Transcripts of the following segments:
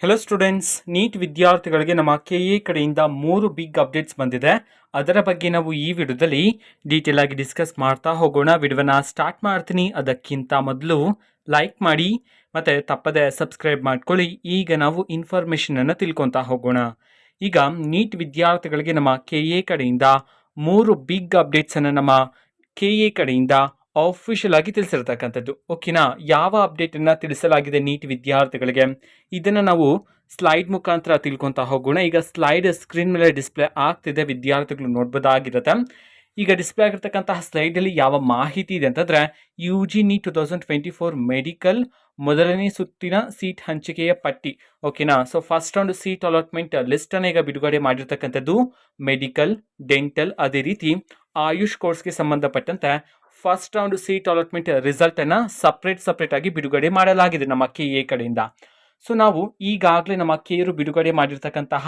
Hello students, neat ವಿದ್ಯಾರ್ಥಿಗಳಿಗೆ ನಮ್ಮ K A ಕಡೆಯಿಂದ 3 ಬಿಗ್ ಅಪ್ಡೇಟ್ಸ್ ಬಂದಿದೆ. ಅದರ ಬಗ್ಗೆ ನಾವು ಈ ವಿಡಿಯೋದಲ್ಲಿ ಡೀಟೇಲ್ ಆಗಿ ಡಿಸ್ಕಸ್ ಮಾಡ್ತಾ ಹೋಗೋಣ. ವಿಡಿಯೋನ ಸ್ಟಾರ್ಟ್ ಮಾಡ್ತೀನಿ. ಅದಕ್ಕಿಂತ ಮೊದಲು ಲೈಕ್ ಮಾಡಿ ಮತ್ತು ತಪ್ಪದೆ ಸಬ್ಸ್ಕ್ರೈಬ್ ಮಾಡ್ಕೊಳ್ಳಿ. ಈಗ ನಾವು ಇನ್ಫಾರ್ಮೇಷನ್ ಅನ್ನು ತಿಳ್ಕೊತಾ ಹೋಗೋಣ. ಈಗ ನೀಟ್ ವಿದ್ಯಾರ್ಥಿಗಳಿಗೆ ನಮ್ಮ ಕೆಎ ಕಡೆಯಿಂದ 3 ಬಿಗ್ ಅಪ್ಡೇಟ್ಸ್ ಅನ್ನು ನಮ್ಮ ಕೆಎ ಕಡೆಯಿಂದ ಆಫಿಷಿಯಲ್ ಆಗಿ ತಿಳಿಸಿರ್ತಕ್ಕಂಥದ್ದು. ಓಕೆನಾ? ಯಾವ ಅಪ್ಡೇಟನ್ನು ತಿಳಿಸಲಾಗಿದೆ ನೀಟ್ ವಿದ್ಯಾರ್ಥಿಗಳಿಗೆ, ಇದನ್ನು ನಾವು ಸ್ಲೈಡ್ ಮುಖಾಂತರ ತಿಳ್ಕೊತಾ ಹೋಗೋಣ. ಈಗ ಸ್ಲೈಡ್ ಸ್ಕ್ರೀನ್ ಮೇಲೆ ಡಿಸ್ಪ್ಲೇ ಆಗ್ತಿದೆ, ವಿದ್ಯಾರ್ಥಿಗಳು ನೋಡ್ಬೋದಾಗಿರುತ್ತೆ. ಈಗ ಡಿಸ್ಪ್ಲೇ ಆಗಿರ್ತಕ್ಕಂತಹ ಸ್ಲೈಡಲ್ಲಿ ಯಾವ ಮಾಹಿತಿ ಇದೆ ಅಂತಂದರೆ, UG ನೀಟ್ 2024 ಮೆಡಿಕಲ್ ಮೊದಲನೇ ಸುತ್ತಿನ ಸೀಟ್ ಹಂಚಿಕೆಯ ಪಟ್ಟಿ. ಓಕೆನಾ? So first round seat allotment ಲಿಸ್ಟನ್ನು ಈಗ ಬಿಡುಗಡೆ ಮಾಡಿರ್ತಕ್ಕಂಥದ್ದು. ಮೆಡಿಕಲ್, ಡೆಂಟಲ್, ಅದೇ ರೀತಿ ಆಯುಷ್ ಕೋರ್ಸ್ಗೆ ಸಂಬಂಧಪಟ್ಟಂತೆ first round seat allotment result ಅನ್ನ ಸಪ್ರೇಟ್ ಆಗಿ ಬಿಡುಗಡೆ ಮಾಡಲಾಗಿದೆ ನಮ್ಮ ಕೆಎ ಕಡೆಯಿಂದ. ಸೊ ನಾವು ಈಗಾಗಲೇ ನಮ್ಮ ಕೆಎರು ಬಿಡುಗಡೆ ಮಾಡಿರ್ತಕ್ಕಂತಹ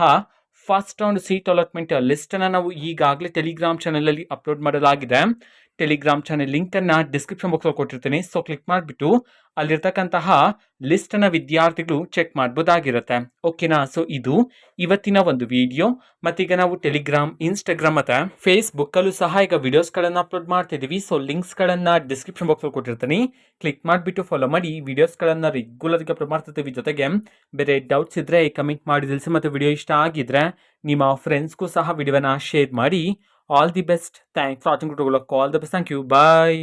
first round seat allotment list ಅನ್ನ ನಾವು ಈಗಾಗಲೇ ಟೆಲಿಗ್ರಾಮ್ ಚಾನೆಲ್ ಅಲ್ಲಿ ಅಪ್ಲೋಡ್ ಮಾಡಲಾಗಿದೆ. ಟೆಲಿಗ್ರಾಮ್ ಚಾನೆಲ್ ಲಿಂಕ್ ಅನ್ನ ಡಿಸ್ಕ್ರಿಪ್ಷನ್ ಬಾಕ್ಸ್ ಅಲ್ಲಿ ಕೊಟ್ಟಿರ್ತೀನಿ. ಸೊ ಕ್ಲಿಕ್ ಮಾಡಿಬಿಟ್ಟು ಅಲ್ಲಿರ್ತಕ್ಕಂತಹ ಲಿಸ್ಟ್ ಅನ್ನ ವಿದ್ಯಾರ್ಥಿಗಳು ಚೆಕ್ ಮಾಡಬಹುದಾಗಿರುತ್ತೆ. ಓಕೆನಾ? ಸೊ ಇದು ಇವತ್ತಿನ ಒಂದು ವಿಡಿಯೋ. ಮತ್ತೀಗ ನಾವು ಟೆಲಿಗ್ರಾಮ್, ಇನ್ಸ್ಟಾಗ್ರಾಮ್ ಮತ್ತೆ ಫೇಸ್ಬುಕ್ ಅಲ್ಲೂ ಸಹ ಈಗ ವಿಡಿಯೋಸ್ಗಳನ್ನು ಅಪ್ಲೋಡ್ ಮಾಡ್ತಿದ್ದೀವಿ. ಸೊ ಲಿಂಕ್ಸ್ಗಳನ್ನು ಡಿಸ್ಕ್ರಿಪ್ಷನ್ ಬಾಕ್ಸ್ ಅಲ್ಲಿ ಕೊಟ್ಟಿರ್ತೀನಿ. ಕ್ಲಿಕ್ ಮಾಡಿಬಿಟ್ಟು ಫಾಲೋ ಮಾಡಿ. ವಿಡಿಯೋಸ್ಗಳನ್ನು ರೆಗ್ಯುಲರ್ ಆಗಿ ಅಪ್ಲೋಡ್ ಮಾಡ್ತಿರ್ತೀವಿ. ಜೊತೆಗೆ ಬೇರೆ ಡೌಟ್ಸ್ ಇದ್ರೆ ಕಮೆಂಟ್ ಮಾಡಿ ತಿಳಿಸಿ. ಮತ್ತು ವಿಡಿಯೋ ಇಷ್ಟ ಆಗಿದ್ರೆ ನಿಮ್ಮ ಫ್ರೆಂಡ್ಸ್ಗೂ ಸಹ ವಿಡಿಯೋನ ಶೇರ್ ಮಾಡಿ. All the best. Thanks for watching. All the best. Thank you. Bye.